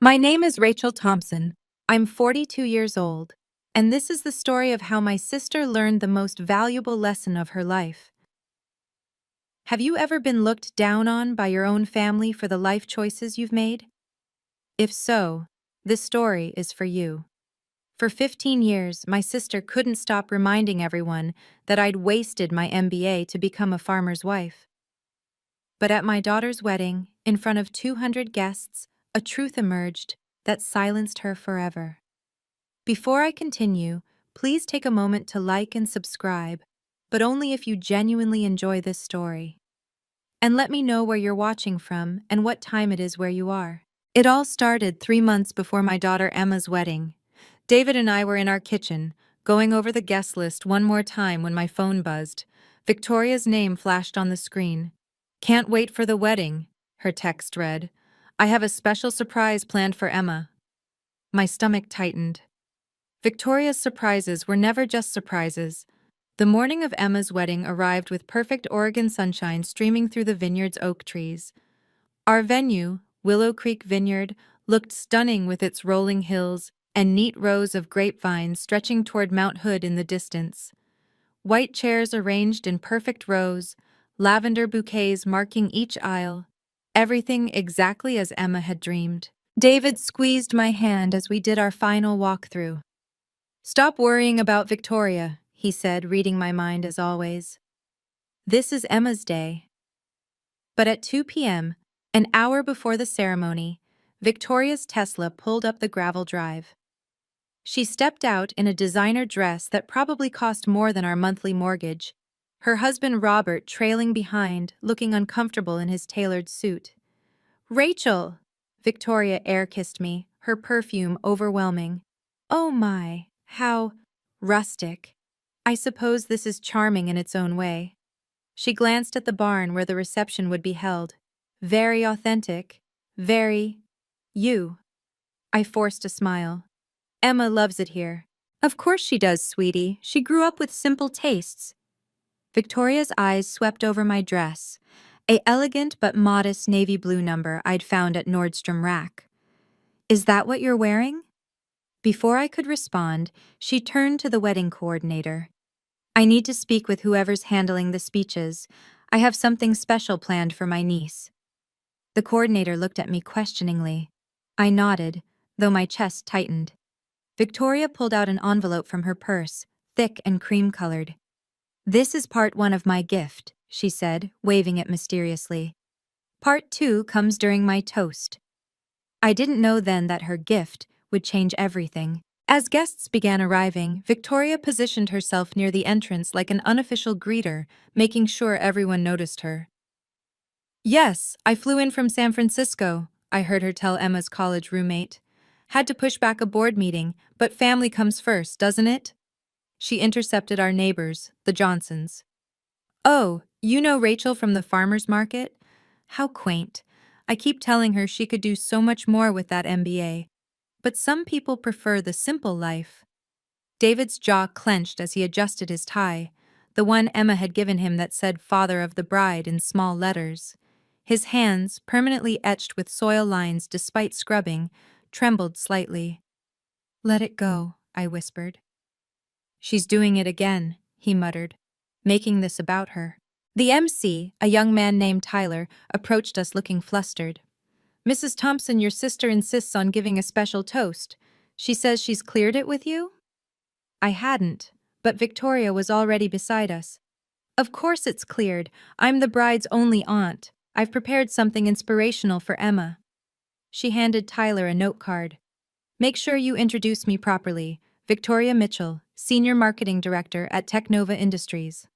My name is Rachel Thompson. I'm 42 years old, and this is the story of how my sister learned the most valuable lesson of her life. Have you ever been looked down on by your own family for the life choices you've made? If so, this story is for you. For 15 years, my sister couldn't stop reminding everyone that I'd wasted my MBA to become a farmer's wife. But at my daughter's wedding, in front of 200 guests, a truth emerged that silenced her forever. Before I continue, please take a moment to like and subscribe, but only if you genuinely enjoy this story. And let me know where you're watching from and what time it is where you are. It all started 3 months before my daughter Emma's wedding. David and I were in our kitchen, going over the guest list one more time when my phone buzzed. Victoria's name flashed on the screen. "Can't wait for the wedding," her text read. "I have a special surprise planned for Emma." My stomach tightened. Victoria's surprises were never just surprises. The morning of Emma's wedding arrived with perfect Oregon sunshine streaming through the vineyard's oak trees. Our venue, Willow Creek Vineyard, looked stunning with its rolling hills and neat rows of grapevines stretching toward Mount Hood in the distance. White chairs arranged in perfect rows, lavender bouquets marking each aisle, everything exactly as Emma had dreamed. David squeezed my hand as we did our final walkthrough. "Stop worrying about Victoria," he said, reading my mind as always. "This is Emma's day." But at 2 p.m., an hour before the ceremony, Victoria's Tesla pulled up the gravel drive. She stepped out in a designer dress that probably cost more than our monthly mortgage, her husband Robert trailing behind, looking uncomfortable in his tailored suit. "Rachel!" Victoria air-kissed me, her perfume overwhelming. "Oh my, how rustic. I suppose this is charming in its own way." She glanced at the barn where the reception would be held. "Very authentic. Very you." I forced a smile. "Emma loves it here." "Of course she does, sweetie. She grew up with simple tastes." Victoria's eyes swept over my dress, a elegant but modest navy blue number I'd found at Nordstrom Rack. "Is that what you're wearing?" Before I could respond, she turned to the wedding coordinator. "I need to speak with whoever's handling the speeches. I have something special planned for my niece." The coordinator looked at me questioningly. I nodded, though my chest tightened. Victoria pulled out an envelope from her purse, thick and cream-colored. "This is part 1 of my gift," she said, waving it mysteriously. "Part 2 comes during my toast." I didn't know then that her gift would change everything. As guests began arriving, Victoria positioned herself near the entrance like an unofficial greeter, making sure everyone noticed her. "Yes, I flew in from San Francisco," I heard her tell Emma's college roommate. "Had to push back a board meeting, but family comes first, doesn't it?" She intercepted our neighbors, the Johnsons. "Oh, you know Rachel from the farmer's market? How quaint. I keep telling her she could do so much more with that MBA. But some people prefer the simple life." David's jaw clenched as he adjusted his tie, the one Emma had given him that said "Father of the Bride" in small letters. His hands, permanently etched with soil lines despite scrubbing, trembled slightly. "Let it go," I whispered. "She's doing it again," he muttered, "making this about her." The MC, a young man named Tyler, approached us looking flustered. "Mrs. Thompson, your sister insists on giving a special toast. She says she's cleared it with you?" I hadn't, but Victoria was already beside us. "Of course it's cleared. I'm the bride's only aunt. I've prepared something inspirational for Emma." She handed Tyler a note card. "Make sure you introduce me properly. Victoria Mitchell, Senior Marketing Director at Technova Industries."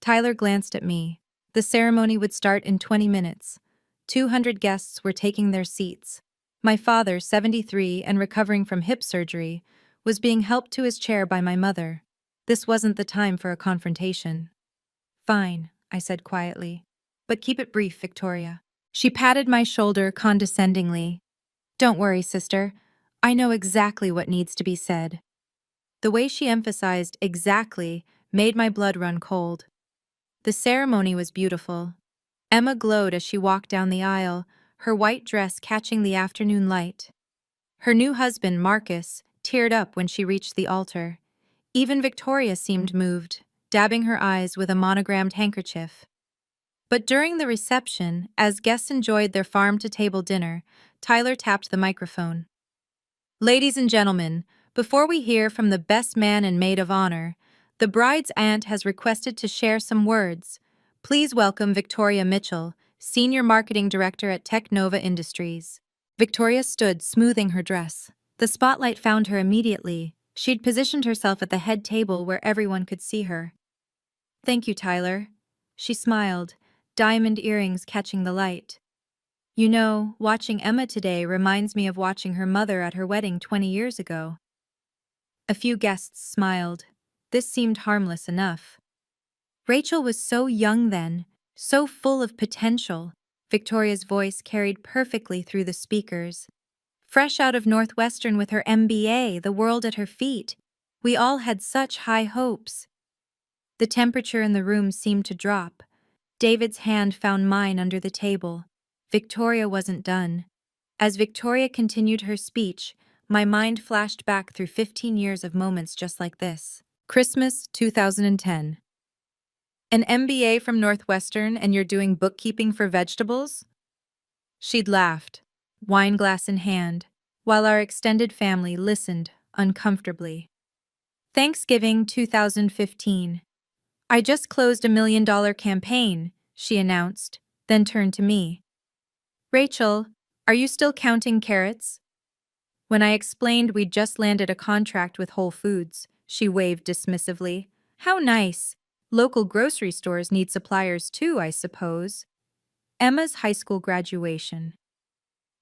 Tyler glanced at me. The ceremony would start in 20 minutes. 200 guests were taking their seats. My father, 73 and recovering from hip surgery, was being helped to his chair by my mother. This wasn't the time for a confrontation. "Fine," I said quietly. "But keep it brief, Victoria." She patted my shoulder condescendingly. "Don't worry, sister. I know exactly what needs to be said." The way she emphasized "exactly" made my blood run cold. The ceremony was beautiful. Emma glowed as she walked down the aisle, her white dress catching the afternoon light. Her new husband, Marcus, teared up when she reached the altar. Even Victoria seemed moved, dabbing her eyes with a monogrammed handkerchief. But during the reception, as guests enjoyed their farm-to-table dinner, Tyler tapped the microphone. "Ladies and gentlemen, before we hear from the best man and maid of honor, the bride's aunt has requested to share some words. Please welcome Victoria Mitchell, Senior Marketing Director at Technova Industries." Victoria stood, smoothing her dress. The spotlight found her immediately. She'd positioned herself at the head table where everyone could see her. "Thank you, Tyler." She smiled, diamond earrings catching the light. "You know, watching Emma today reminds me of watching her mother at her wedding 20 years ago." A few guests smiled. This seemed harmless enough. Rachel was so young then, so full of potential. Victoria's voice carried perfectly through the speakers. Fresh out of Northwestern with her MBA, the world at her feet. We all had such high hopes. The temperature in the room seemed to drop. David's hand found mine under the table. Victoria wasn't done. As Victoria continued her speech, my mind flashed back through 15 years of moments just like this. Christmas 2010. "An MBA from Northwestern and you're doing bookkeeping for vegetables?" She'd laughed, wine glass in hand, while our extended family listened uncomfortably. Thanksgiving 2015. "I just closed a $1 million campaign," she announced, then turned to me. "Rachel, are you still counting carrots?" When I explained we'd just landed a contract with Whole Foods, she waved dismissively. "How nice. Local grocery stores need suppliers too, I suppose." Emma's high school graduation.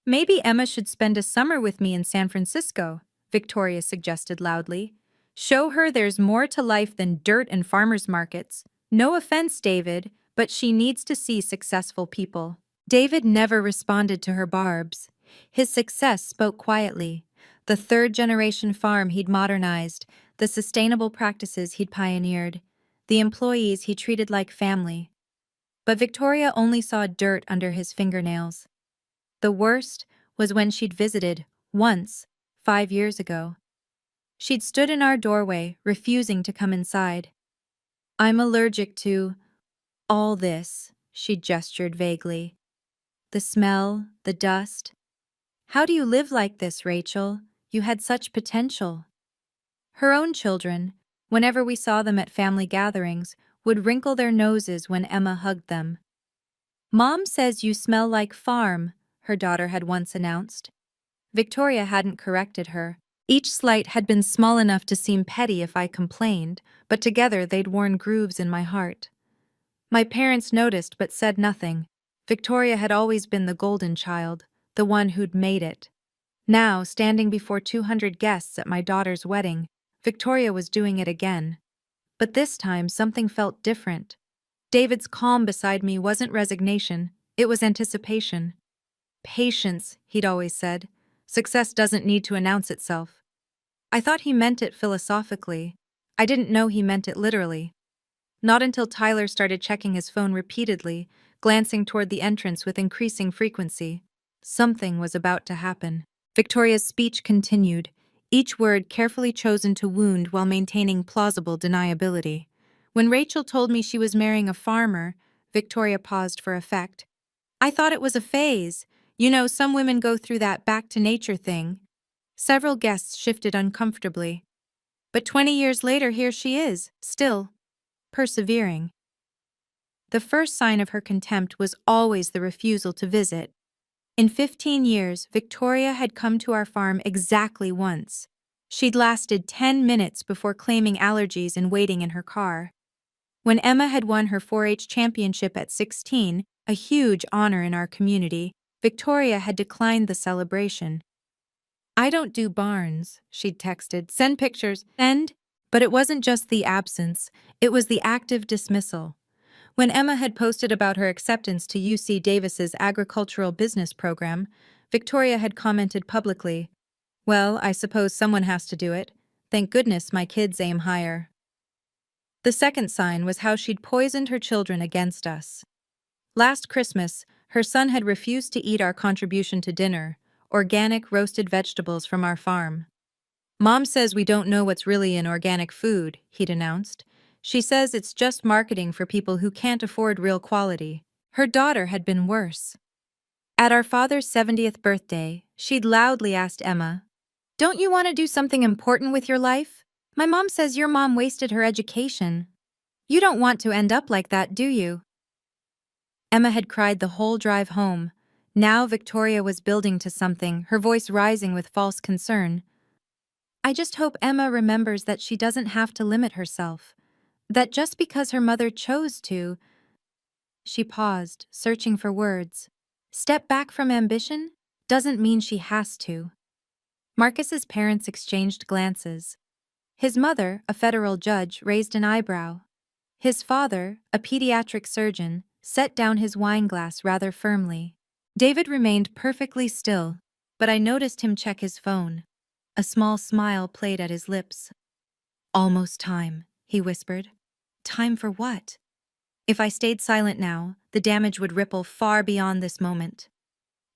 "Maybe Emma should spend a summer with me in San Francisco," Victoria suggested loudly. "Show her there's more to life than dirt and farmers markets. No offense, David, but she needs to see successful people." David never responded to her barbs. His success spoke quietly. The third-generation farm he'd modernized, the sustainable practices he'd pioneered, the employees he treated like family. But Victoria only saw dirt under his fingernails. The worst was when she'd visited, once, 5 years ago. She'd stood in our doorway, refusing to come inside. "I'm allergic to all this," she gestured vaguely. "The smell, the dust. How do you live like this, Rachel? You had such potential." Her own children, whenever we saw them at family gatherings, would wrinkle their noses when Emma hugged them. "Mom says you smell like farm," her daughter had once announced. Victoria hadn't corrected her. Each slight had been small enough to seem petty if I complained, but together they'd worn grooves in my heart. My parents noticed but said nothing. Victoria had always been the golden child, the one who'd made it. Now, standing before 200 guests at my daughter's wedding, Victoria was doing it again. But this time something felt different. David's calm beside me wasn't resignation, it was anticipation. "Patience," he'd always said. "Success doesn't need to announce itself." I thought he meant it philosophically. I didn't know he meant it literally. Not until Tyler started checking his phone repeatedly, glancing toward the entrance with increasing frequency. Something was about to happen. Victoria's speech continued, each word carefully chosen to wound while maintaining plausible deniability. When Rachel told me she was marrying a farmer, Victoria paused for effect. "I thought it was a phase. You know, some women go through that back-to-nature thing." Several guests shifted uncomfortably. But 20 years later, here she is, still persevering. The first sign of her contempt was always the refusal to visit. In 15 years, Victoria had come to our farm exactly once. She'd lasted 10 minutes before claiming allergies and waiting in her car. When Emma had won her 4-H championship at 16, a huge honor in our community, Victoria had declined the celebration. "I don't do barns," she'd texted. "Send pictures." Send? But it wasn't just the absence, it was the active dismissal. When Emma had posted about her acceptance to UC Davis's agricultural business program, Victoria had commented publicly, "Well, I suppose someone has to do it. Thank goodness my kids aim higher." The second sign was how she'd poisoned her children against us. Last Christmas, Her son had refused to eat our contribution to dinner, organic roasted vegetables from our farm. Mom says we don't know what's really in organic food, he'd announced. She says it's just marketing for people who can't afford real quality. Her daughter had been worse. At our father's 70th birthday, she'd loudly asked Emma, "Don't you want to do something important with your life? My mom says your mom wasted her education. You don't want to end up like that, do you?" Emma had cried the whole drive home. Now Victoria was building to something, her voice rising with false concern. "I just hope Emma remembers that she doesn't have to limit herself. That just because her mother chose to—" She paused, searching for words. "Step back from ambition doesn't mean she has to." Marcus's parents exchanged glances. His mother, a federal judge, raised an eyebrow. His father, a pediatric surgeon, set down his wine glass rather firmly. David remained perfectly still, but I noticed him check his phone. A small smile played at his lips. "Almost time," he whispered. "Time for what?" If I stayed silent now, the damage would ripple far beyond this moment.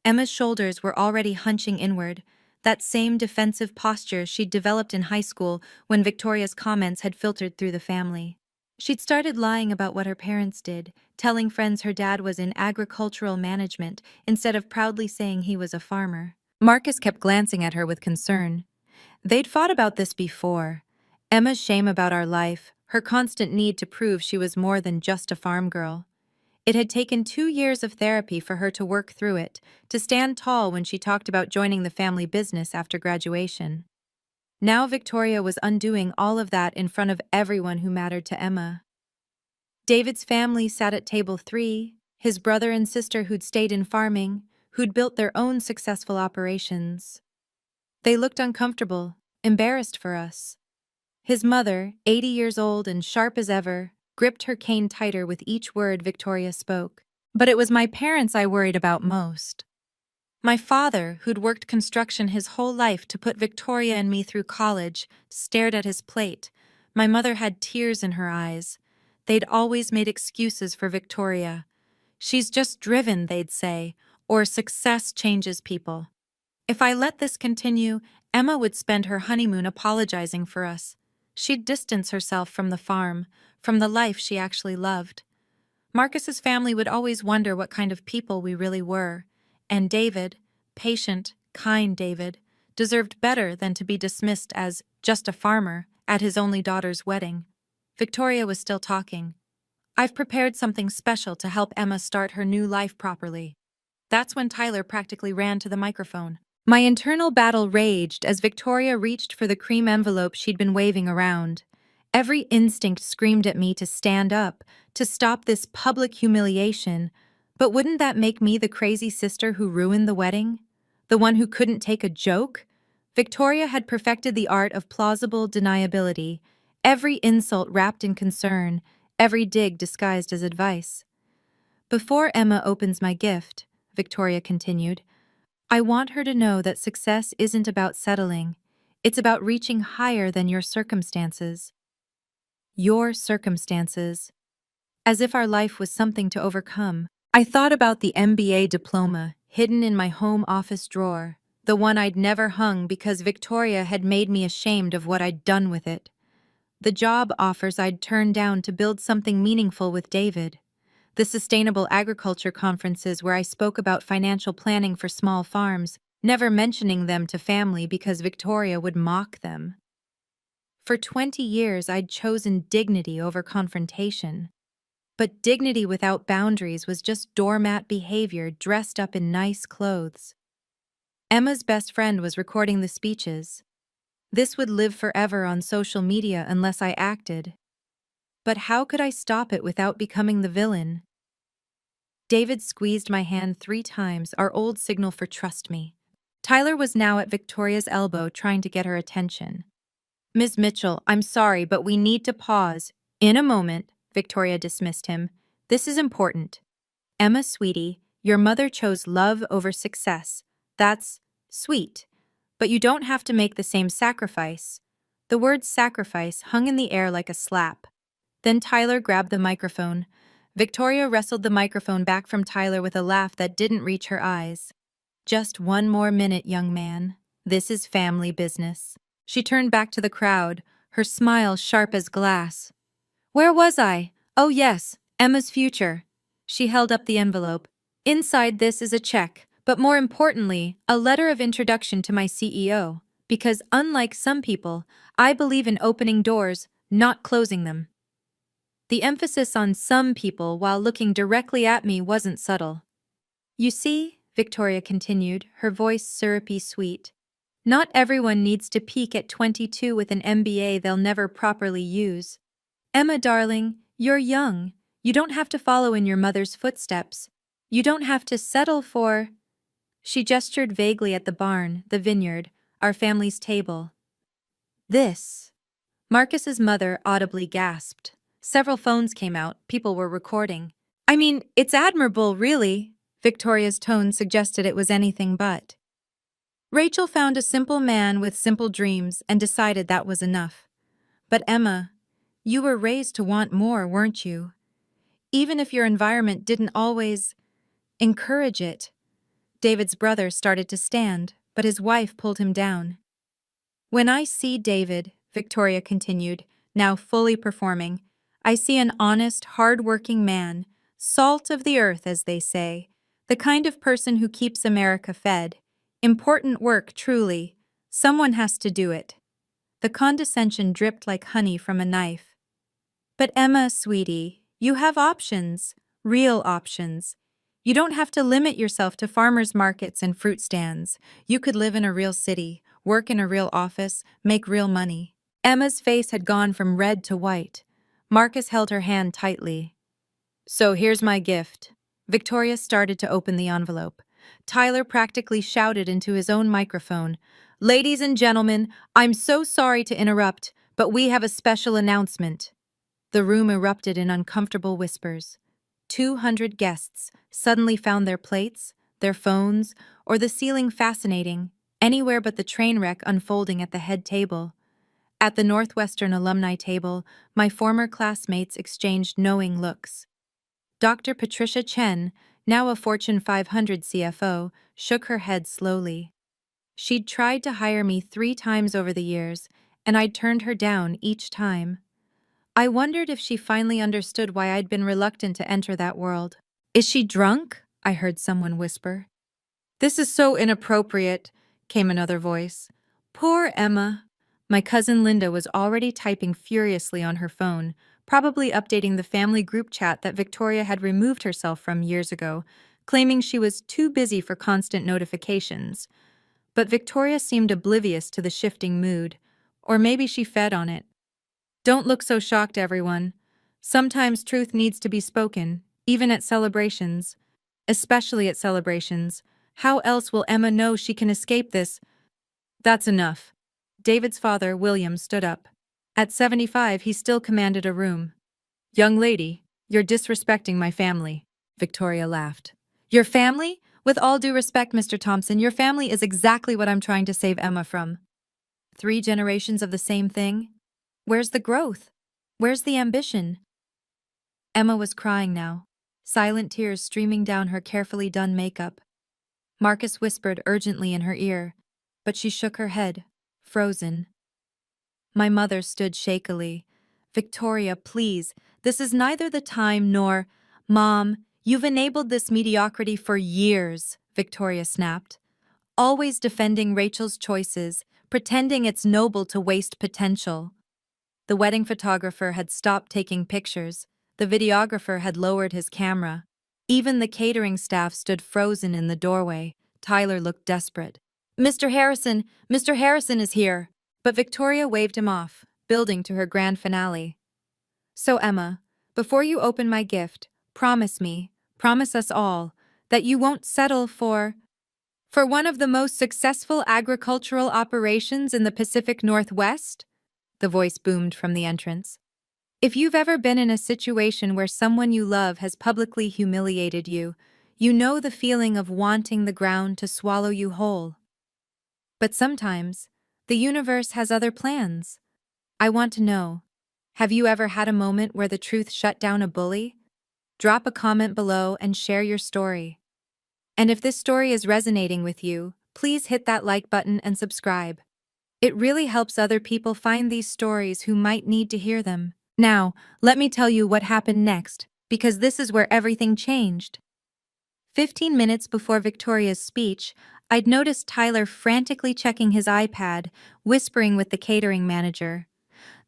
Emma's shoulders were already hunching inward, that same defensive posture she'd developed in high school when Victoria's comments had filtered through the family. She'd started lying about what her parents did, telling friends her dad was in agricultural management instead of proudly saying he was a farmer. Marcus kept glancing at her with concern. They'd fought about this before. Emma's shame about our life, her constant need to prove she was more than just a farm girl. It had taken 2 years of therapy for her to work through it, to stand tall when she talked about joining the family business after graduation. Now Victoria was undoing all of that in front of everyone who mattered to Emma. David's family sat at table 3, his brother and sister who'd stayed in farming, who'd built their own successful operations. They looked uncomfortable, embarrassed for us. His mother, 80 years old and sharp as ever, gripped her cane tighter with each word Victoria spoke. But it was my parents I worried about most. My father, who'd worked construction his whole life to put Victoria and me through college, stared at his plate. My mother had tears in her eyes. They'd always made excuses for Victoria. "She's just driven," they'd say, or "success changes people." If I let this continue, Emma would spend her honeymoon apologizing for us. She'd distance herself from the farm, from the life she actually loved. Marcus's family would always wonder what kind of people we really were, and David, patient, kind David, deserved better than to be dismissed as just a farmer at his only daughter's wedding. Victoria was still talking. "I've prepared something special to help Emma start her new life properly." That's when Tyler practically ran to the microphone. My internal battle raged as Victoria reached for the cream envelope she'd been waving around. Every instinct screamed at me to stand up, to stop this public humiliation. But wouldn't that make me the crazy sister who ruined the wedding? The one who couldn't take a joke? Victoria had perfected the art of plausible deniability, every insult wrapped in concern, every dig disguised as advice. "Before Emma opens my gift," Victoria continued, "I want her to know that success isn't about settling. It's about reaching higher than your circumstances." Your circumstances. As if our life was something to overcome. I thought about the MBA diploma hidden in my home office drawer, the one I'd never hung because Victoria had made me ashamed of what I'd done with it. The job offers I'd turned down to build something meaningful with David. The sustainable agriculture conferences where I spoke about financial planning for small farms, never mentioning them to family because Victoria would mock them. For 20 years, I'd chosen dignity over confrontation. But dignity without boundaries was just doormat behavior dressed up in nice clothes. Emma's best friend was recording the speeches. This would live forever on social media unless I acted. But how could I stop it without becoming the villain? David squeezed my hand 3 times, our old signal for trust me. Tyler was now at Victoria's elbow trying to get her attention. "Ms. Mitchell, I'm sorry, but we need to pause." "In a moment," Victoria dismissed him. "This is important. Emma, sweetie, your mother chose love over success. That's sweet. But you don't have to make the same sacrifice." The word sacrifice hung in the air like a slap. Then Tyler grabbed the microphone. Victoria wrestled the microphone back from Tyler with a laugh that didn't reach her eyes. Just one more minute, young man. This is family business. She turned back to the crowd, her smile sharp as glass. Where was I? Oh yes, Emma's future. She held up the envelope. Inside this is a check, but more importantly, a letter of introduction to my CEO. Because unlike some people, I believe in opening doors, not closing them. The emphasis on some people while looking directly at me wasn't subtle. You see, Victoria continued, her voice syrupy sweet, not everyone needs to peak at 22 with an MBA they'll never properly use. Emma, darling, you're young. You don't have to follow in your mother's footsteps. You don't have to settle for… She gestured vaguely at the barn, the vineyard, our family's table. This. Marcus's mother audibly gasped. Several phones came out, people were recording. I mean, it's admirable, really. Victoria's tone suggested it was anything but. Rachel found a simple man with simple dreams and decided that was enough. But Emma, you were raised to want more, weren't you? Even if your environment didn't always encourage it. David's brother started to stand, but his wife pulled him down. When I see David, Victoria continued, now fully performing, I see an honest, hard-working man, salt of the earth, as they say, the kind of person who keeps America fed. Important work, truly. Someone has to do it. The condescension dripped like honey from a knife. But Emma, sweetie, you have options, real options. You don't have to limit yourself to farmers' markets and fruit stands. You could live in a real city, work in a real office, make real money. Emma's face had gone from red to white. Marcus held her hand tightly. So here's my gift. Victoria started to open the envelope. Tyler practically shouted into his own microphone. Ladies and gentlemen, I'm so sorry to interrupt, but we have a special announcement. The room erupted in uncomfortable whispers. 200 guests suddenly found their plates, their phones, or the ceiling fascinating, anywhere but the train wreck unfolding at the head table. At the Northwestern alumni table, my former classmates exchanged knowing looks. Dr. Patricia Chen, now a Fortune 500 CFO, shook her head slowly. She'd tried to hire me 3 times over the years, and I'd turned her down each time. I wondered if she finally understood why I'd been reluctant to enter that world. Is she drunk? I heard someone whisper. This is so inappropriate, came another voice. Poor Emma. My cousin Linda was already typing furiously on her phone, probably updating the family group chat that Victoria had removed herself from years ago, claiming she was too busy for constant notifications. But Victoria seemed oblivious to the shifting mood, or maybe she fed on it. Don't look so shocked, everyone. Sometimes truth needs to be spoken, even at celebrations. Especially at celebrations. How else will Emma know she can escape this? That's enough. David's father, William, stood up. At 75, he still commanded a room. Young lady, you're disrespecting my family. Victoria laughed. Your family? With all due respect, Mr. Thompson, your family is exactly what I'm trying to save Emma from. 3 generations of the same thing? Where's the growth? Where's the ambition? Emma was crying now, silent tears streaming down her carefully done makeup. Marcus whispered urgently in her ear, but she shook her head, frozen. My mother stood shakily. Victoria, please, this is neither the time nor… Mom, you've enabled this mediocrity for years, Victoria snapped. Always defending Rachel's choices, pretending it's noble to waste potential. The wedding photographer had stopped taking pictures. The videographer had lowered his camera. Even the catering staff stood frozen in the doorway. Tyler looked desperate. Mr. Harrison is here. But Victoria waved him off, building to her grand finale. So Emma, before you open my gift, promise me, promise us all, that you won't settle for one of the most successful agricultural operations in the Pacific Northwest? The voice boomed from the entrance. If you've ever been in a situation where someone you love has publicly humiliated you, you know the feeling of wanting the ground to swallow you whole. But sometimes, the universe has other plans. I want to know, have you ever had a moment where the truth shut down a bully? Drop a comment below and share your story. And if this story is resonating with you, please hit that like button and subscribe. It really helps other people find these stories who might need to hear them. Now, let me tell you what happened next, because this is where everything changed. 15 minutes before Victoria's speech, I'd noticed Tyler frantically checking his iPad, whispering with the catering manager.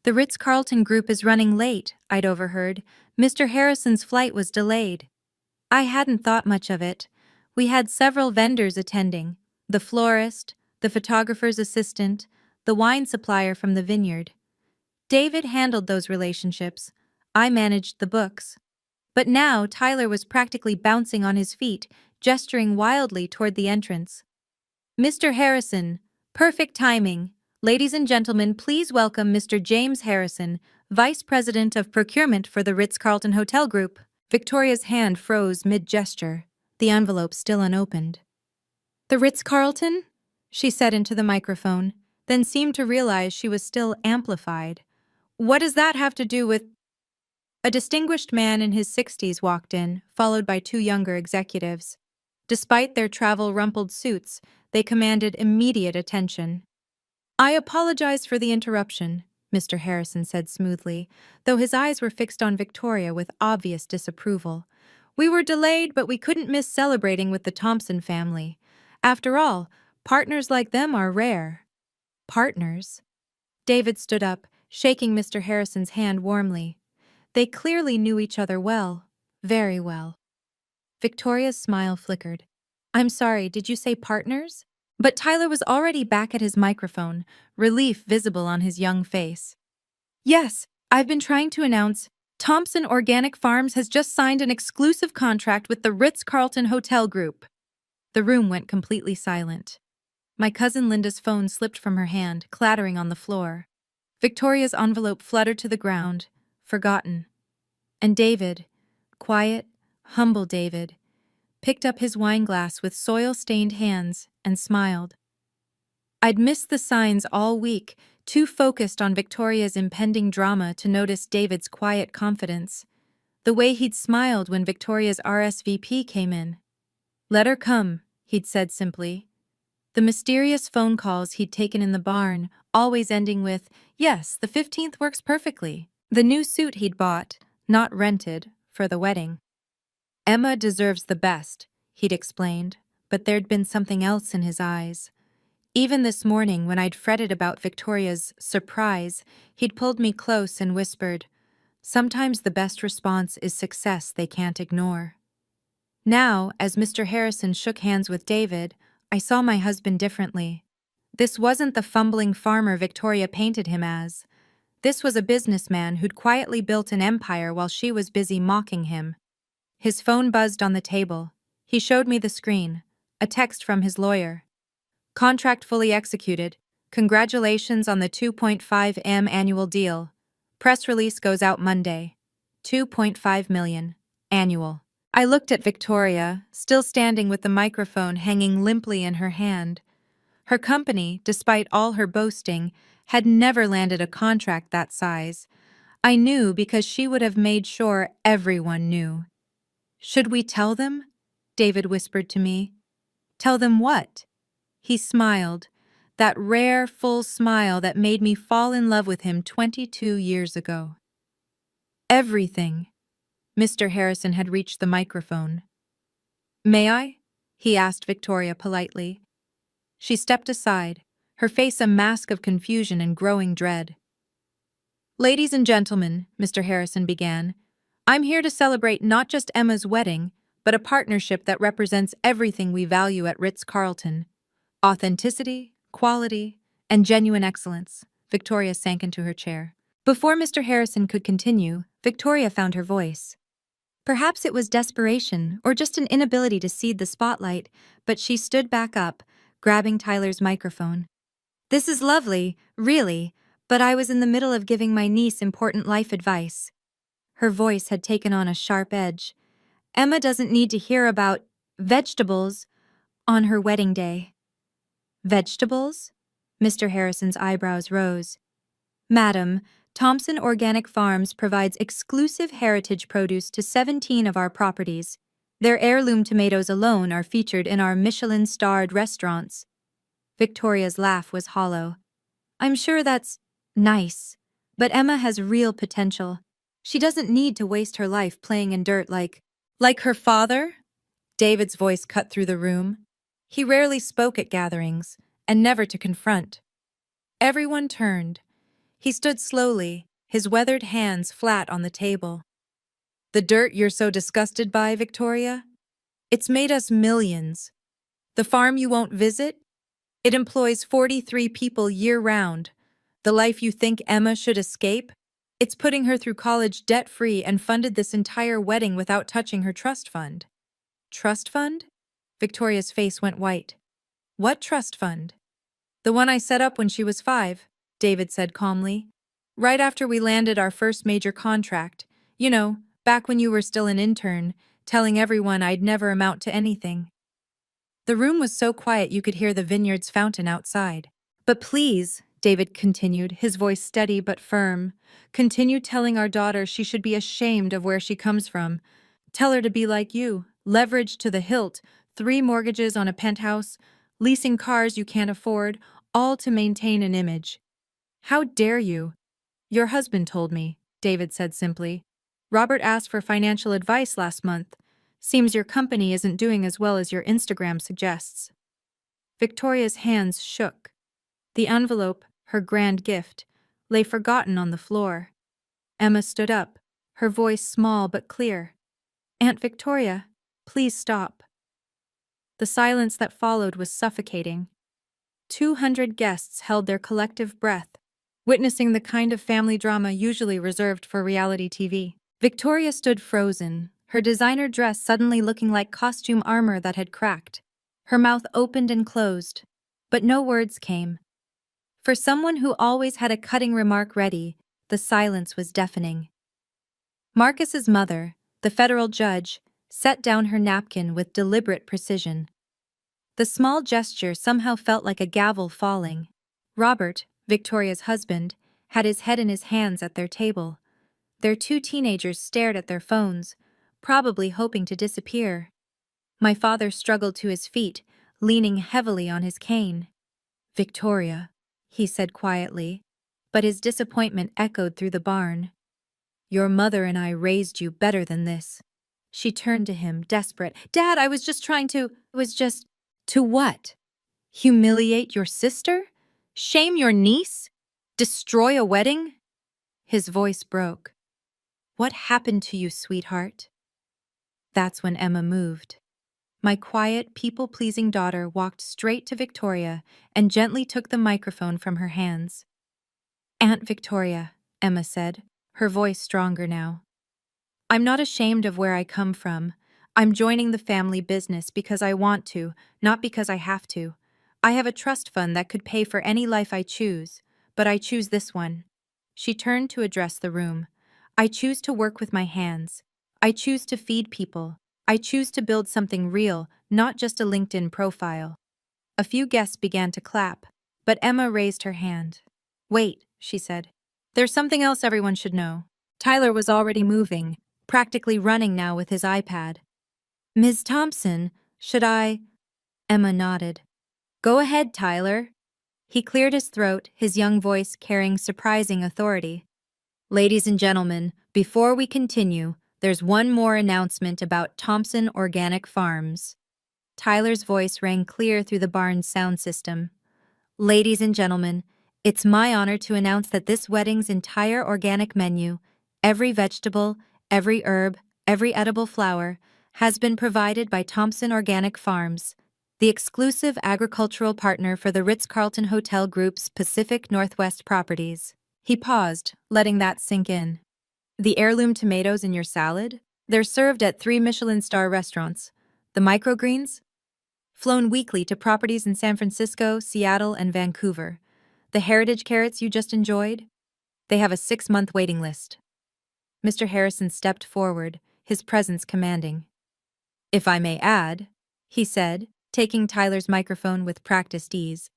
"The Ritz-Carlton group is running late," I'd overheard. "Mr. Harrison's flight was delayed." I hadn't thought much of it. We had several vendors attending: the florist, the photographer's assistant, the wine supplier from the vineyard. David handled those relationships. I managed the books. But now Tyler was practically bouncing on his feet, gesturing wildly toward the entrance. "Mr. Harrison, perfect timing. Ladies and gentlemen, please welcome Mr. James Harrison, Vice President of Procurement for the Ritz-Carlton Hotel Group." Victoria's hand froze mid-gesture, the envelope still unopened. "The Ritz-Carlton?" she said into the microphone, then seemed to realize she was still amplified. "What does that have to do with—" A distinguished man in his 60s walked in, followed by two younger executives. Despite their travel-rumpled suits, they commanded immediate attention. "I apologize for the interruption," Mr. Harrison said smoothly, though his eyes were fixed on Victoria with obvious disapproval. "We were delayed, but we couldn't miss celebrating with the Thompson family. After all, partners like them are rare." "Partners?" David stood up, shaking Mr. Harrison's hand warmly. They clearly knew each other well, very well. Victoria's smile flickered. "I'm sorry, did you say partners?" But Tyler was already back at his microphone, relief visible on his young face. "Yes, I've been trying to announce. Thompson Organic Farms has just signed an exclusive contract with the Ritz-Carlton Hotel Group." The room went completely silent. My cousin Linda's phone slipped from her hand, clattering on the floor. Victoria's envelope fluttered to the ground, forgotten. And David, quiet, humble David, picked up his wineglass with soil-stained hands and smiled. I'd missed the signs all week, too focused on Victoria's impending drama to notice David's quiet confidence, the way he'd smiled when Victoria's RSVP came in. "Let her come," he'd said simply. The mysterious phone calls he'd taken in the barn, always ending with, "Yes, the 15th works perfectly." The new suit he'd bought, not rented, for the wedding. "Emma deserves the best," he'd explained, but there'd been something else in his eyes. Even this morning, when I'd fretted about Victoria's surprise, he'd pulled me close and whispered, "Sometimes the best response is success they can't ignore." Now, as Mr. Harrison shook hands with David, I saw my husband differently. This wasn't the fumbling farmer Victoria painted him as. This was a businessman who'd quietly built an empire while she was busy mocking him. His phone buzzed on the table. He showed me the screen. A text from his lawyer. "Contract fully executed. Congratulations on the 2.5 M annual deal. Press release goes out Monday. 2.5 million. Annual." I looked at Victoria, still standing with the microphone hanging limply in her hand. Her company, despite all her boasting, had never landed a contract that size. I knew because she would have made sure everyone knew. "Should we tell them?" David whispered to me. "Tell them what?" He smiled, that rare, full smile that made me fall in love with him 22 years ago. "Everything." Mr. Harrison had reached the microphone. "May I?" he asked Victoria politely. She stepped aside, her face a mask of confusion and growing dread. "Ladies and gentlemen," Mr. Harrison began, "I'm here to celebrate not just Emma's wedding, but a partnership that represents everything we value at Ritz-Carlton. Authenticity, quality, and genuine excellence." Victoria sank into her chair. Before Mr. Harrison could continue, Victoria found her voice. Perhaps it was desperation or just an inability to cede the spotlight, but she stood back up, grabbing Tyler's microphone. "This is lovely, really, but I was in the middle of giving my niece important life advice." Her voice had taken on a sharp edge. "Emma doesn't need to hear about vegetables on her wedding day." "Vegetables?" Mr. Harrison's eyebrows rose. "Madam, Thompson Organic Farms provides exclusive heritage produce to 17 of our properties. Their heirloom tomatoes alone are featured in our Michelin-starred restaurants. Victoria's laugh was hollow. I'm sure that's nice, but Emma has real potential. She doesn't need to waste her life playing in dirt like her father? David's voice cut through the room. He rarely spoke at gatherings, and never to confront. Everyone turned. He stood slowly, his weathered hands flat on the table. The dirt you're so disgusted by, Victoria? It's made us millions. The farm you won't visit? It employs 43 people year-round. The life you think Emma should escape? It's putting her through college debt-free and funded this entire wedding without touching her trust fund. Trust fund? Victoria's face went white. What trust fund? The one I set up when she was 5, David said calmly. Right after we landed our first major contract. You know, back when you were still an intern, telling everyone I'd never amount to anything. The room was so quiet you could hear the vineyard's fountain outside. But please, David continued, his voice steady but firm, continue telling our daughter she should be ashamed of where she comes from. Tell her to be like you, leveraged to the hilt, 3 mortgages on a penthouse, leasing cars you can't afford, all to maintain an image. How dare you? Your husband told me, David said simply. Robert asked for financial advice last month. Seems your company isn't doing as well as your Instagram suggests. Victoria's hands shook. The envelope, her grand gift, lay forgotten on the floor. Emma stood up, her voice small but clear. Aunt Victoria, please stop. The silence that followed was suffocating. 200 guests held their collective breath, witnessing the kind of family drama usually reserved for reality TV. Victoria stood frozen, her designer dress suddenly looking like costume armor that had cracked. Her mouth opened and closed, but no words came. For someone who always had a cutting remark ready, the silence was deafening. Marcus's mother, the federal judge, set down her napkin with deliberate precision. The small gesture somehow felt like a gavel falling. Robert, Victoria's husband, had his head in his hands at their table. Their 2 teenagers stared at their phones, probably hoping to disappear. My father struggled to his feet, leaning heavily on his cane. Victoria, he said quietly, but his disappointment echoed through the barn. Your mother and I raised you better than this. She turned to him, desperate. Dad, I was just trying to… To what? Humiliate your sister? Shame your niece? Destroy a wedding? His voice broke. What happened to you, sweetheart? That's when Emma moved. My quiet, people-pleasing daughter walked straight to Victoria and gently took the microphone from her hands. Aunt Victoria, Emma said, her voice stronger now. I'm not ashamed of where I come from. I'm joining the family business because I want to, not because I have to. I have a trust fund that could pay for any life I choose, but I choose this one. She turned to address the room. I choose to work with my hands. I choose to feed people. I choose to build something real, not just a LinkedIn profile. A few guests began to clap, but Emma raised her hand. Wait, she said. There's something else everyone should know. Tyler was already moving, practically running now with his iPad. Ms. Thompson, should I… Emma nodded. Go ahead, Tyler. He cleared his throat, his young voice carrying surprising authority. Ladies and gentlemen, before we continue, there's one more announcement about Thompson Organic Farms. Tyler's voice rang clear through the barn's sound system. Ladies and gentlemen, it's my honor to announce that this wedding's entire organic menu, every vegetable, every herb, every edible flower, has been provided by Thompson Organic Farms, the exclusive agricultural partner for the Ritz-Carlton Hotel Group's Pacific Northwest properties. He paused, letting that sink in. The heirloom tomatoes in your salad? They're served at 3 Michelin-star restaurants. The microgreens? Flown weekly to properties in San Francisco, Seattle, and Vancouver. The heritage carrots you just enjoyed? They have a 6-month waiting list. Mr. Harrison stepped forward, his presence commanding. If I may add, he said, taking Tyler's microphone with practiced ease,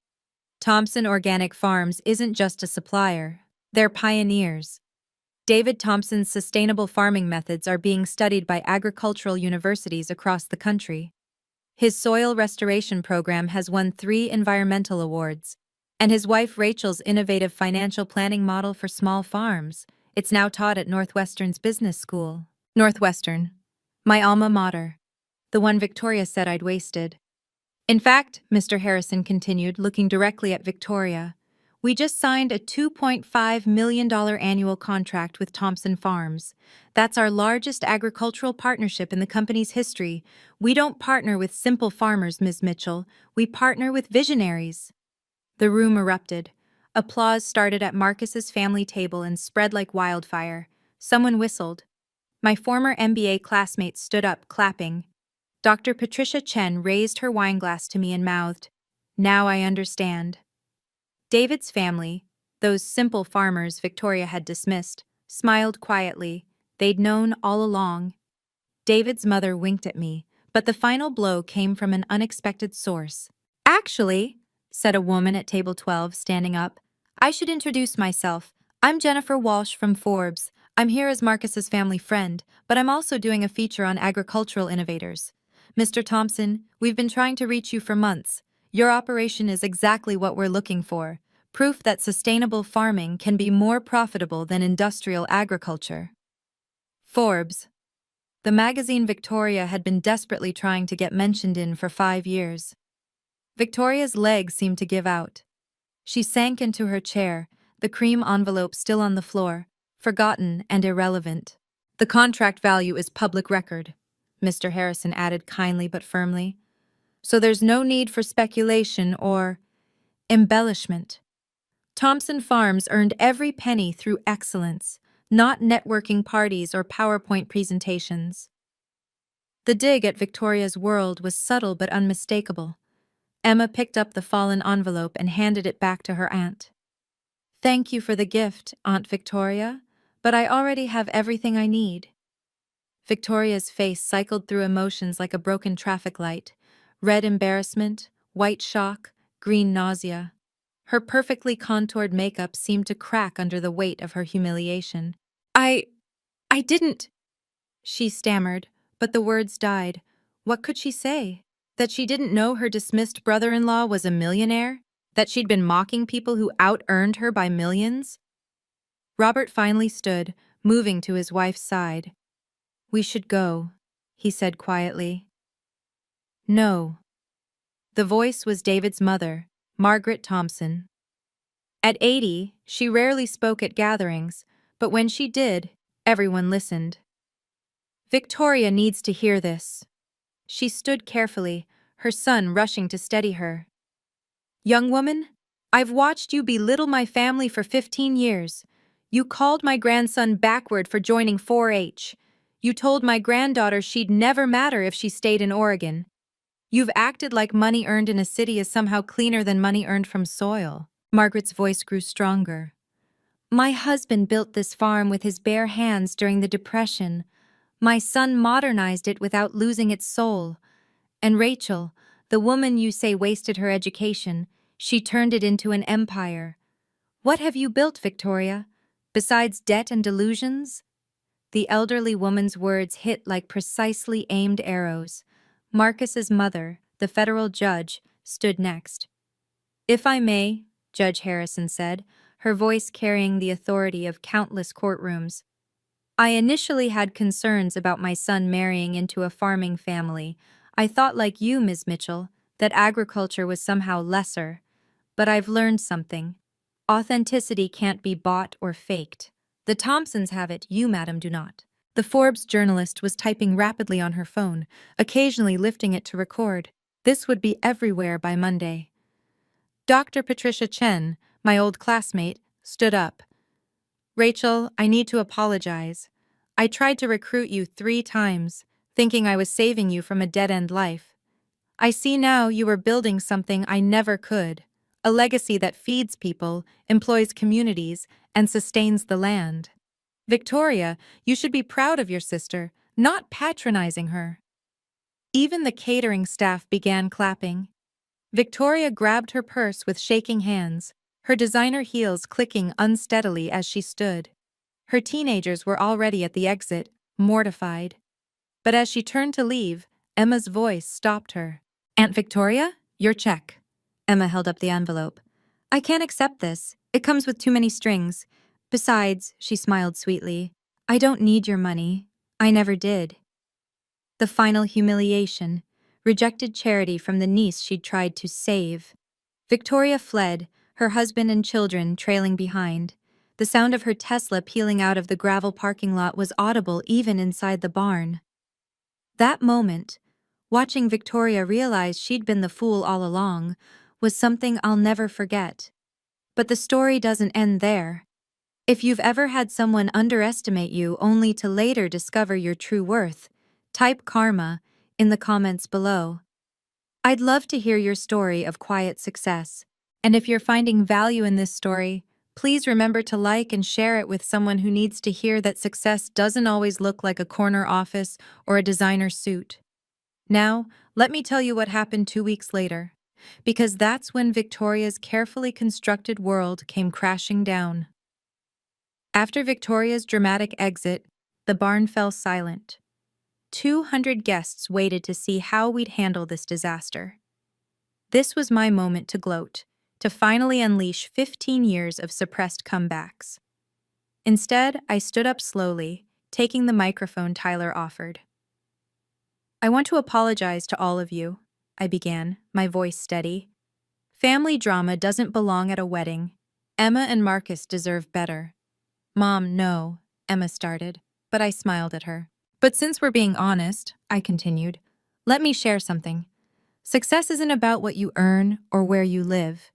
Thompson Organic Farms isn't just a supplier. They're pioneers. David Thompson's sustainable farming methods are being studied by agricultural universities across the country. His soil restoration program has won 3 environmental awards, and his wife Rachel's innovative financial planning model for small farms. It's now taught at Northwestern's business school. Northwestern, my alma mater, the one Victoria said I'd wasted. In fact, Mr. Harrison continued, looking directly at Victoria, we just signed a $2.5 million annual contract with Thompson Farms. That's our largest agricultural partnership in the company's history. We don't partner with simple farmers, Ms. Mitchell. We partner with visionaries. The room erupted. Applause started at Marcus's family table and spread like wildfire. Someone whistled. My former MBA classmate stood up, clapping. Dr. Patricia Chen raised her wineglass to me and mouthed, "Now I understand." David's family, those simple farmers Victoria had dismissed, smiled quietly. They'd known all along. David's mother winked at me, but the final blow came from an unexpected source. "Actually," said a woman at table 12, standing up, "I should introduce myself. I'm Jennifer Walsh from Forbes. I'm here as Marcus's family friend, but I'm also doing a feature on agricultural innovators. Mr. Thompson, we've been trying to reach you for months. Your operation is exactly what we're looking for. Proof that sustainable farming can be more profitable than industrial agriculture." Forbes. The magazine Victoria had been desperately trying to get mentioned in for 5 years. Victoria's legs seemed to give out. She sank into her chair, the cream envelope still on the floor, forgotten and irrelevant. "The contract value is public record," Mr. Harrison added kindly but firmly. "So there's no need for speculation or embellishment. Thompson Farms earned every penny through excellence, not networking parties or PowerPoint presentations." The dig at Victoria's world was subtle but unmistakable. Emma picked up the fallen envelope and handed it back to her aunt. "Thank you for the gift, Aunt Victoria, but I already have everything I need." Victoria's face cycled through emotions like a broken traffic light: red embarrassment, white shock, green nausea. Her perfectly contoured makeup seemed to crack under the weight of her humiliation. I didn't," she stammered, but the words died. What could she say? That she didn't know her dismissed brother-in-law was a millionaire? That she'd been mocking people who out-earned her by millions? Robert finally stood, moving to his wife's side. "We should go," he said quietly. "No." The voice was David's mother, Margaret Thompson. At 80, she rarely spoke at gatherings, but when she did, everyone listened. "Victoria needs to hear this." She stood carefully, her son rushing to steady her. "Young woman, I've watched you belittle my family for 15 years. You called my grandson backward for joining 4-H. You told my granddaughter she'd never matter if she stayed in Oregon. You've acted like money earned in a city is somehow cleaner than money earned from soil." Margaret's voice grew stronger. "My husband built this farm with his bare hands during the Depression. My son modernized it without losing its soul. And Rachel, the woman you say wasted her education, she turned it into an empire. What have you built, Victoria, besides debt and delusions?" The elderly woman's words hit like precisely aimed arrows. Marcus's mother, the federal judge, stood next. "If I may," Judge Harrison said, her voice carrying the authority of countless courtrooms, "I initially had concerns about my son marrying into a farming family. I thought, like you, Ms. Mitchell, that agriculture was somehow lesser. But I've learned something. Authenticity can't be bought or faked. The Thompsons have it, you, madam, do not." The Forbes journalist was typing rapidly on her phone, occasionally lifting it to record. This would be everywhere by Monday. Dr. Patricia Chen, my old classmate, stood up. "Rachel, I need to apologize. I tried to recruit you 3 times, thinking I was saving you from a dead-end life. I see now you were building something I never could, a legacy that feeds people, employs communities, and sustains the land. Victoria, you should be proud of your sister, not patronizing her." Even the catering staff began clapping. Victoria grabbed her purse with shaking hands, her designer heels clicking unsteadily as she stood. Her teenagers were already at the exit, mortified. But as she turned to leave, Emma's voice stopped her. "Aunt Victoria, your check." Emma held up the envelope. "I can't accept this. It comes with too many strings. Besides," she smiled sweetly, "I don't need your money. I never did." The final humiliation. Rejected charity from the niece she'd tried to save. Victoria fled, her husband and children trailing behind. The sound of her Tesla peeling out of the gravel parking lot was audible even inside the barn. That moment, watching Victoria realize she'd been the fool all along, was something I'll never forget. But the story doesn't end there. If you've ever had someone underestimate you only to later discover your true worth, type karma in the comments below. I'd love to hear your story of quiet success. And if you're finding value in this story, please remember to like and share it with someone who needs to hear that success doesn't always look like a corner office or a designer suit. Now, let me tell you what happened 2 weeks later, because that's when Victoria's carefully constructed world came crashing down. After Victoria's dramatic exit, the barn fell silent. 200 guests waited to see how we'd handle this disaster. This was my moment to gloat, to finally unleash 15 years of suppressed comebacks. Instead, I stood up slowly, taking the microphone Tyler offered. "I want to apologize to all of you," I began, my voice steady. "Family drama doesn't belong at a wedding. Emma and Marcus deserve better." "Mom, no," Emma started, but I smiled at her. "But since we're being honest," I continued, "let me share something. Success isn't about what you earn or where you live.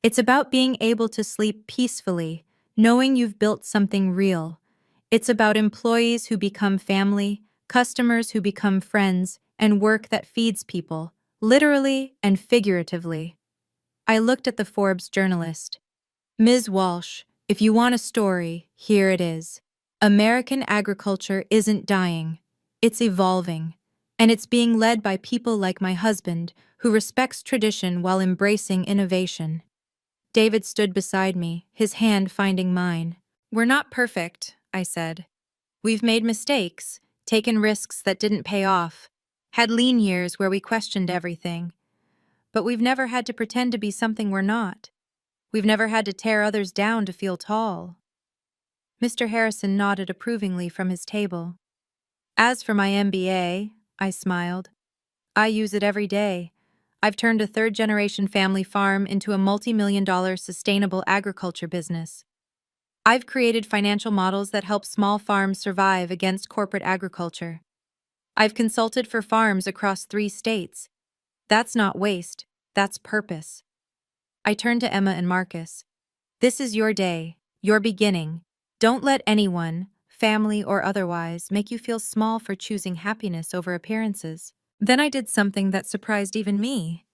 It's about being able to sleep peacefully, knowing you've built something real. It's about employees who become family, customers who become friends, and work that feeds people, literally and figuratively." I looked at the Forbes journalist. "Ms. Walsh, if you want a story, here it is. American agriculture isn't dying. It's evolving. And it's being led by people like my husband, who respects tradition while embracing innovation." David stood beside me, his hand finding mine. "We're not perfect," I said. "We've made mistakes, taken risks that didn't pay off, had lean years where we questioned everything. But we've never had to pretend to be something we're not. We've never had to tear others down to feel tall." Mr. Harrison nodded approvingly from his table. "As for my MBA," I smiled, "I use it every day. I've turned a third-generation family farm into a multi-million-dollar sustainable agriculture business. I've created financial models that help small farms survive against corporate agriculture. I've consulted for farms across 3 states. That's not waste, that's purpose." I turned to Emma and Marcus. "This is your day, your beginning. Don't let anyone, family or otherwise, make you feel small for choosing happiness over appearances." Then I did something that surprised even me.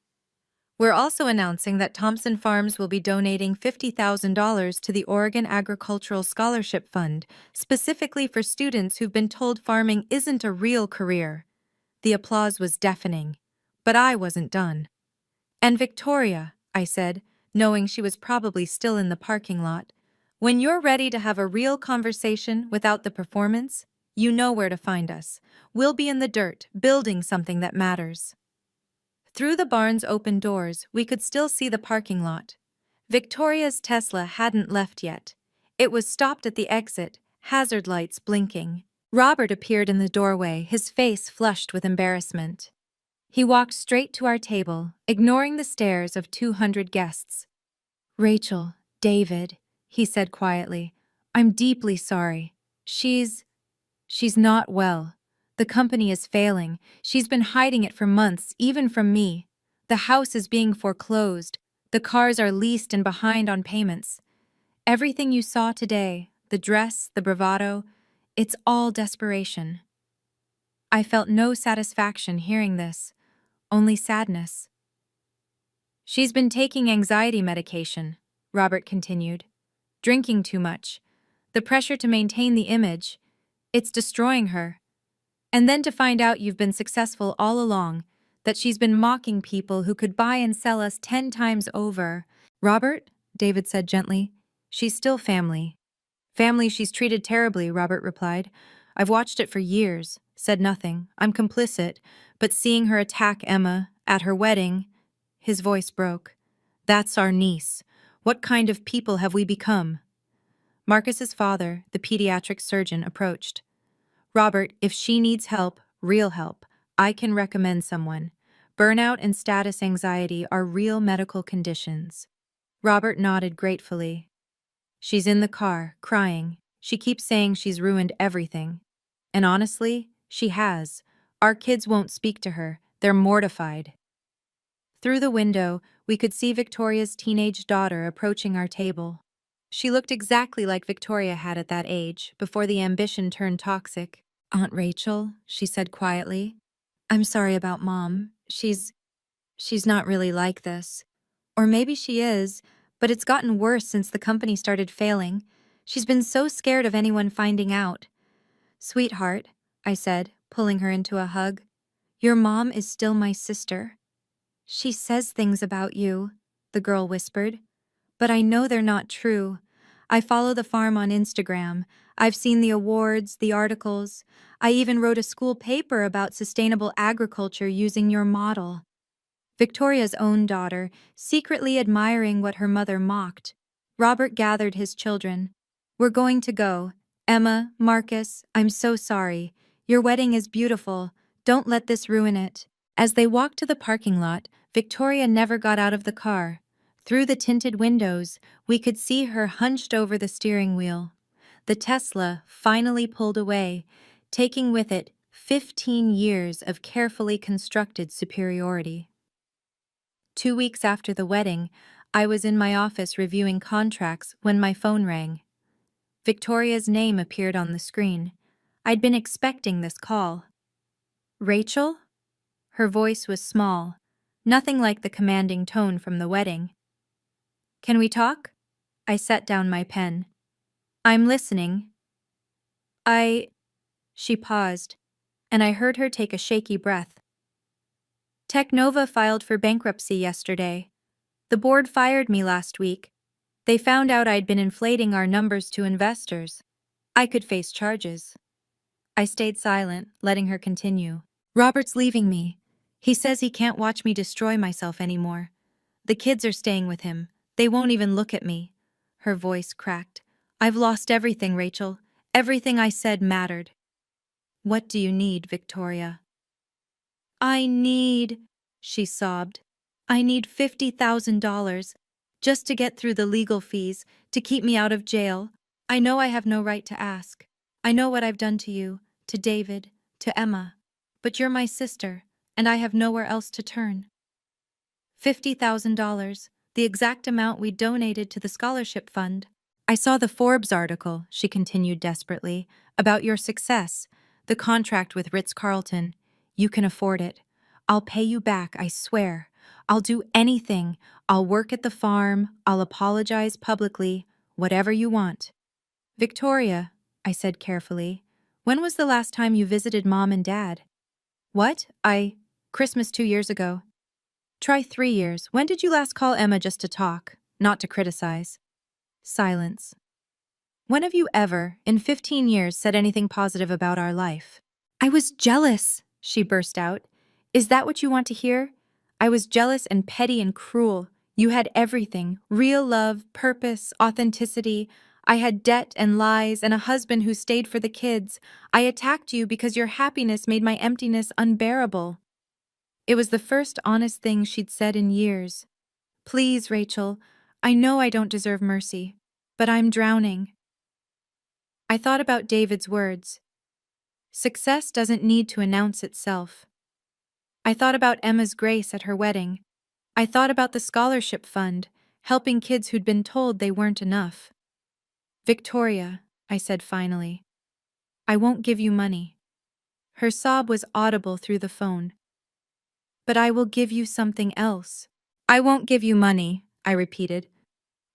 "We're also announcing that Thompson Farms will be donating $50,000 to the Oregon Agricultural Scholarship Fund, specifically for students who've been told farming isn't a real career." The applause was deafening, but I wasn't done. "And Victoria," I said, knowing she was probably still in the parking lot, "when you're ready to have a real conversation without the performance, you know where to find us. We'll be in the dirt, building something that matters." Through the barn's open doors, we could still see the parking lot. Victoria's Tesla hadn't left yet. It was stopped at the exit, hazard lights blinking. Robert appeared in the doorway, his face flushed with embarrassment. He walked straight to our table, ignoring the stares of 200 guests. "Rachel, David," he said quietly, "I'm deeply sorry. She's not well. The company is failing. She's been hiding it for months, even from me. The house is being foreclosed. The cars are leased and behind on payments. Everything you saw today, the dress, the bravado, it's all desperation." I felt no satisfaction hearing this, only sadness. "She's been taking anxiety medication," Robert continued. "Drinking too much. The pressure to maintain the image, it's destroying her. And then to find out you've been successful all along, that she's been mocking people who could buy and sell us 10 times over." "Robert, David said gently. She's still family. Family she's treated terribly, Robert replied. I've watched it for years, said nothing. I'm complicit, but seeing her attack Emma at her wedding, his voice broke. That's our niece. What kind of people have we become? Marcus's father, the pediatric surgeon, approached. Robert, if she needs help, real help, I can recommend someone. Burnout and status anxiety are real medical conditions. Robert nodded gratefully. She's in the car, crying. She keeps saying she's ruined everything. And honestly, she has. Our kids won't speak to her. They're mortified. Through the window, we could see Victoria's teenage daughter approaching our table. She looked exactly like Victoria had at that age, before the ambition turned toxic. Aunt Rachel, she said quietly. I'm sorry about Mom. She's not really like this. Or maybe she is, but it's gotten worse since the company started failing. She's been so scared of anyone finding out. Sweetheart, I said, pulling her into a hug. Your mom is still my sister. She says things about you, the girl whispered. But I know they're not true. I follow the farm on Instagram. I've seen the awards, the articles. I even wrote a school paper about sustainable agriculture using your model. Victoria's own daughter, secretly admiring what her mother mocked. Robert gathered his children. We're going to go. Emma, Marcus, I'm so sorry. Your wedding is beautiful. Don't let this ruin it. As they walked to the parking lot, Victoria never got out of the car. Through the tinted windows, we could see her hunched over the steering wheel. The Tesla finally pulled away, taking with it 15 years of carefully constructed superiority. 2 weeks after the wedding, I was in my office reviewing contracts when my phone rang. Victoria's name appeared on the screen. I'd been expecting this call. Rachel? Her voice was small, nothing like the commanding tone from the wedding. Can we talk? I set down my pen. I'm listening. She paused, and I heard her take a shaky breath. Technova filed for bankruptcy yesterday. The board fired me last week. They found out I'd been inflating our numbers to investors. I could face charges. I stayed silent, letting her continue. Robert's leaving me. He says he can't watch me destroy myself anymore. The kids are staying with him. They won't even look at me. Her voice cracked. I've lost everything, Rachel. Everything I said mattered. What do you need, Victoria? She sobbed. I need $50,000 just to get through the legal fees, to keep me out of jail. I know I have no right to ask. I know what I've done to you, to David, to Emma. But you're my sister, and I have nowhere else to turn. $50,000, the exact amount we donated to the scholarship fund. I saw the Forbes article, she continued desperately, about your success, the contract with Ritz-Carlton. You can afford it. I'll pay you back, I swear. I'll do anything. I'll work at the farm. I'll apologize publicly. Whatever you want. Victoria, I said carefully, when was the last time you visited Mom and Dad? What? Christmas 2 years ago. Try 3 years. When did you last call Emma just to talk, not to criticize? Silence. When have you ever, in 15 years, said anything positive about our life? I was jealous, she burst out. Is that what you want to hear? I was jealous and petty and cruel. You had everything, real love, purpose, authenticity. I had debt and lies and a husband who stayed for the kids. I attacked you because your happiness made my emptiness unbearable. It was the first honest thing she'd said in years. Please, Rachel, I know I don't deserve mercy, but I'm drowning. I thought about David's words. Success doesn't need to announce itself. I thought about Emma's grace at her wedding. I thought about the scholarship fund, helping kids who'd been told they weren't enough. Victoria, I said finally, I won't give you money. Her sob was audible through the phone. But I will give you something else. I won't give you money, I repeated,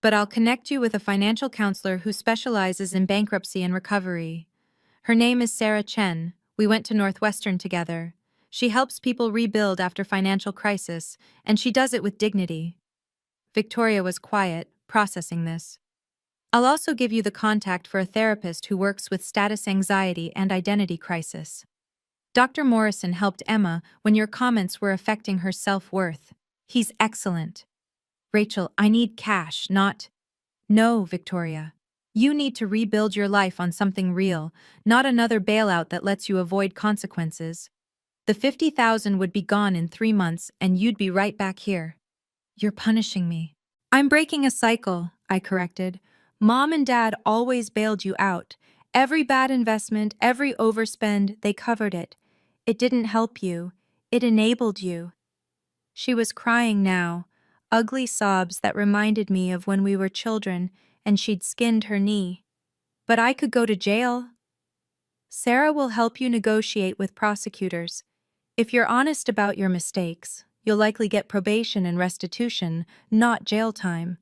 but I'll connect you with a financial counselor who specializes in bankruptcy and recovery. Her name is Sarah Chen. We went to Northwestern together. She helps people rebuild after financial crisis, and she does it with dignity. Victoria was quiet, processing this. I'll also give you the contact for a therapist who works with status anxiety and identity crisis. Dr. Morrison helped Emma when your comments were affecting her self-worth. He's excellent. Rachel, I need cash, not... No, Victoria. You need to rebuild your life on something real, not another bailout that lets you avoid consequences. The 50,000 would be gone in 3 months and you'd be right back here. You're punishing me. I'm breaking a cycle, I corrected. Mom and Dad always bailed you out. Every bad investment, every overspend, they covered it. It didn't help you. It enabled you. She was crying now, ugly sobs that reminded me of when we were children and she'd skinned her knee. But I could go to jail. Sarah will help you negotiate with prosecutors. If you're honest about your mistakes, you'll likely get probation and restitution, not jail time.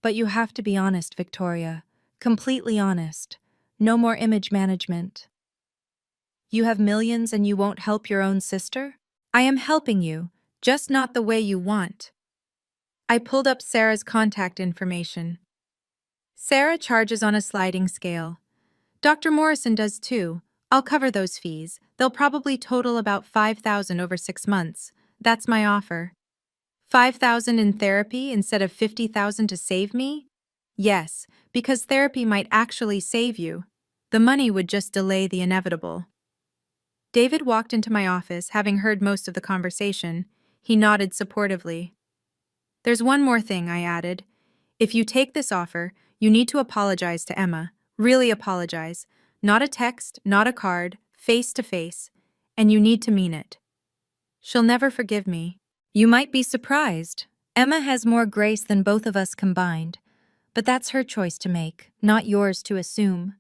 But you have to be honest, Victoria. Completely honest. No more image management. You have millions and you won't help your own sister? I am helping you, just not the way you want. I pulled up Sarah's contact information. Sarah charges on a sliding scale. Dr. Morrison does too. I'll cover those fees. They'll probably total about 5,000 over 6 months. That's my offer. 5,000 in therapy instead of 50,000 to save me? Yes, because therapy might actually save you. The money would just delay the inevitable. David walked into my office, having heard most of the conversation. He nodded supportively. There's one more thing, I added. If you take this offer, you need to apologize to Emma. Really apologize. Not a text, not a card, face to face. And you need to mean it. She'll never forgive me. You might be surprised. Emma has more grace than both of us combined. But that's her choice to make, not yours to assume.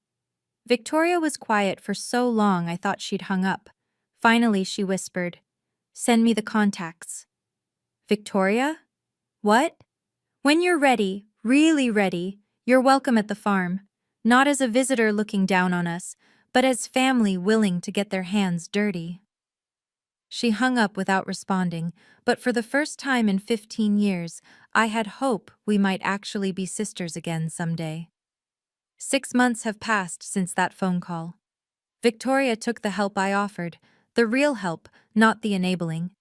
Victoria was quiet for so long I thought she'd hung up. Finally, she whispered, "Send me the contacts." Victoria? What? When you're ready, really ready, you're welcome at the farm. Not as a visitor looking down on us, but as family willing to get their hands dirty. She hung up without responding, but for the first time in 15 years, I had hope we might actually be sisters again someday. 6 months have passed since that phone call. Victoria took the help I offered, the real help, not the enabling.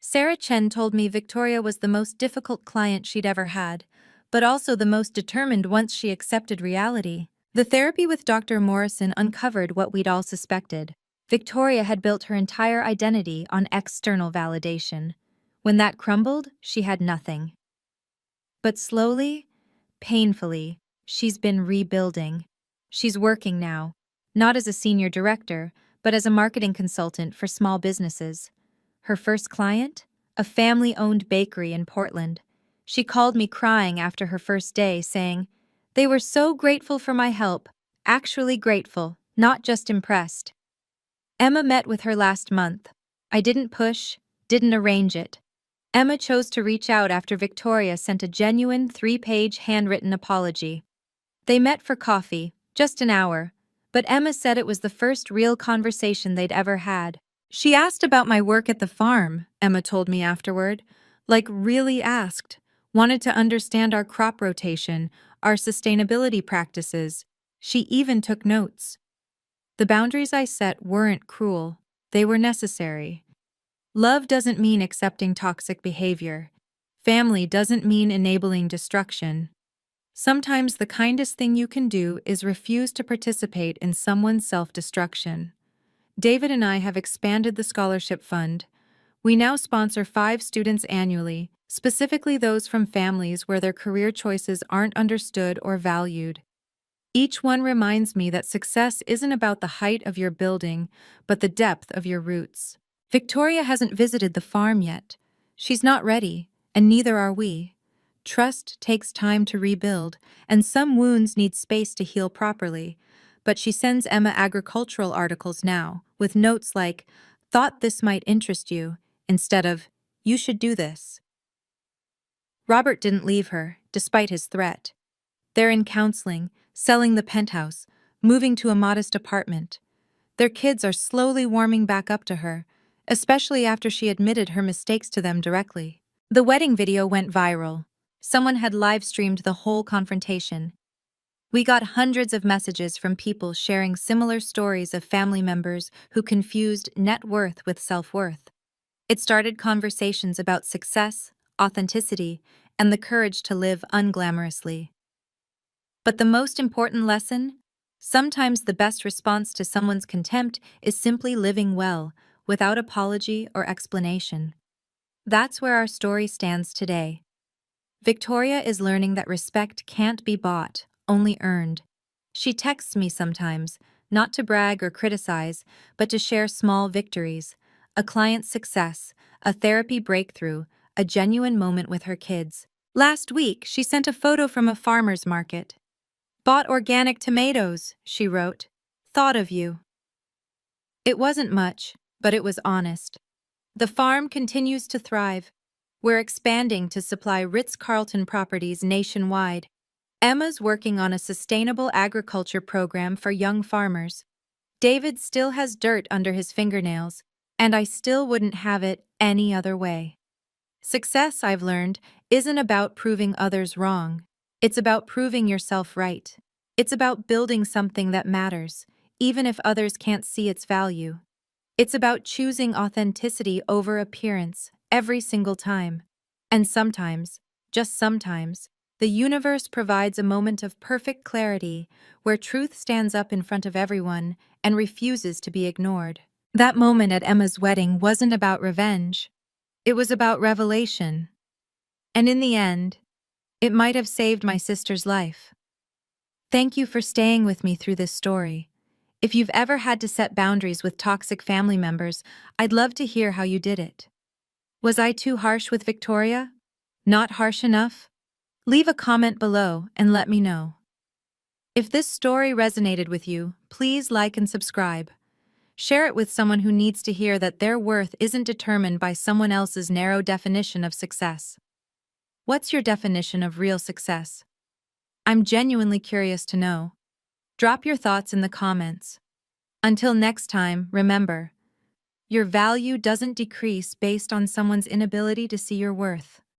Sarah Chen told me Victoria was the most difficult client she'd ever had, but also the most determined once she accepted reality. The therapy with Dr. Morrison uncovered what we'd all suspected. Victoria had built her entire identity on external validation. When that crumbled, she had nothing. But slowly, painfully, she's been rebuilding. She's working now, not as a senior director, but as a marketing consultant for small businesses. Her first client? A family-owned bakery in Portland. She called me crying after her first day, saying, "They were so grateful for my help, actually grateful, not just impressed." Emma met with her last month. I didn't push, didn't arrange it. Emma chose to reach out after Victoria sent a genuine 3-page handwritten apology. They met for coffee, just an hour, but Emma said it was the first real conversation they'd ever had. She asked about my work at the farm, Emma told me afterward. Like, really asked. Wanted to understand our crop rotation, our sustainability practices. She even took notes. The boundaries I set weren't cruel. They were necessary. Love doesn't mean accepting toxic behavior. Family doesn't mean enabling destruction. Sometimes the kindest thing you can do is refuse to participate in someone's self-destruction. David and I have expanded the scholarship fund. We now sponsor 5 students annually, specifically those from families where their career choices aren't understood or valued. Each one reminds me that success isn't about the height of your building, but the depth of your roots. Victoria hasn't visited the farm yet. She's not ready, and neither are we. Trust takes time to rebuild, and some wounds need space to heal properly. But she sends Emma agricultural articles now, with notes like, "Thought this might interest you," instead of, "You should do this." Robert didn't leave her, despite his threat. They're in counseling, selling the penthouse, moving to a modest apartment. Their kids are slowly warming back up to her, especially after she admitted her mistakes to them directly. The wedding video went viral. Someone had live-streamed the whole confrontation. We got hundreds of messages from people sharing similar stories of family members who confused net worth with self-worth. It started conversations about success, authenticity, and the courage to live unglamorously. But the most important lesson? Sometimes the best response to someone's contempt is simply living well, without apology or explanation. That's where our story stands today. Victoria is learning that respect can't be bought, only earned. She texts me sometimes, not to brag or criticize, but to share small victories, a client's success, a therapy breakthrough, a genuine moment with her kids. Last week, she sent a photo from a farmer's market. "Bought organic tomatoes," she wrote. "Thought of you." It wasn't much, but it was honest. The farm continues to thrive. We're expanding to supply Ritz-Carlton properties nationwide. Emma's working on a sustainable agriculture program for young farmers. David still has dirt under his fingernails, and I still wouldn't have it any other way. Success, I've learned, isn't about proving others wrong. It's about proving yourself right. It's about building something that matters, even if others can't see its value. It's about choosing authenticity over appearance every single time. And sometimes, just sometimes, the universe provides a moment of perfect clarity where truth stands up in front of everyone and refuses to be ignored. That moment at Emma's wedding wasn't about revenge. It was about revelation. And in the end, it might have saved my sister's life. Thank you for staying with me through this story. If you've ever had to set boundaries with toxic family members, I'd love to hear how you did it. Was I too harsh with Victoria? Not harsh enough? Leave a comment below and let me know. If this story resonated with you, please like and subscribe. Share it with someone who needs to hear that their worth isn't determined by someone else's narrow definition of success. What's your definition of real success? I'm genuinely curious to know. Drop your thoughts in the comments. Until next time, remember, your value doesn't decrease based on someone's inability to see your worth.